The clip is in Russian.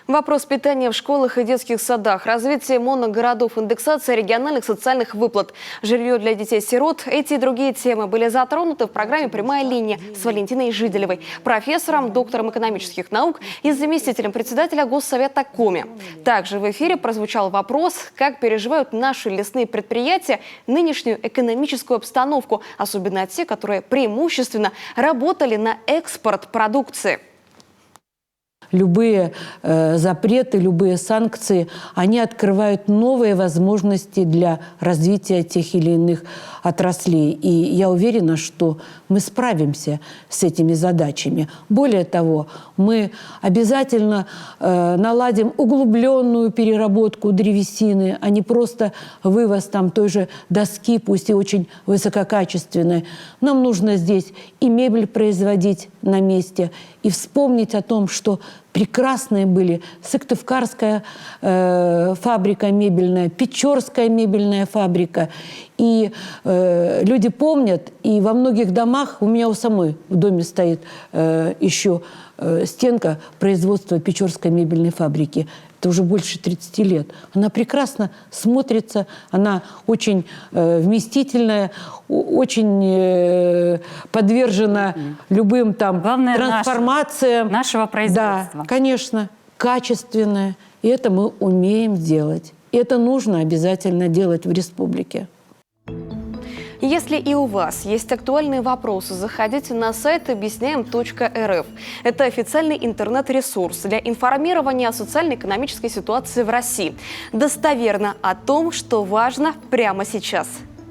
Вопрос питания в школах и детских садах, развитие моногородов, индексация региональных социальных выплат, жилье для детей-сирот. Эти и другие темы были затронуты в программе «Прямая линия» с Валентиной Жиделевой, профессором, доктором экономических наук и заместителем председателя Госсовета Коми. Также в эфире прозвучал вопрос, как переживают наши лесные предприятия нынешнюю экономическую обстановку, особенно те, которые преимущественно работали на экспорт продукции. Любые запреты, любые санкции, они открывают новые возможности для развития тех или иных отраслей. И я уверена, что мы справимся с этими задачами. Более того, мы обязательно наладим углубленную переработку древесины, а не просто вывоз там той же доски, пусть и очень высококачественной. Нам нужно здесь и мебель производить на месте, и вспомнить о том, что прекрасные были Сыктывкарская фабрика мебельная, Печорская мебельная фабрика. И люди помнят, и во многих домах, у меня у самой в доме стоит еще стенка производства Печорской мебельной фабрики. Это уже больше 30 лет. Она прекрасно смотрится, она очень вместительная, очень подвержена любым там трансформациям. Нашего производства. Да, конечно, качественная. И это мы умеем делать. И это нужно обязательно делать в республике. Если и у вас есть актуальные вопросы, заходите на сайт объясняем.рф. Это официальный интернет-ресурс для информирования о социально-экономической ситуации в России. Достоверно о том, что важно прямо сейчас.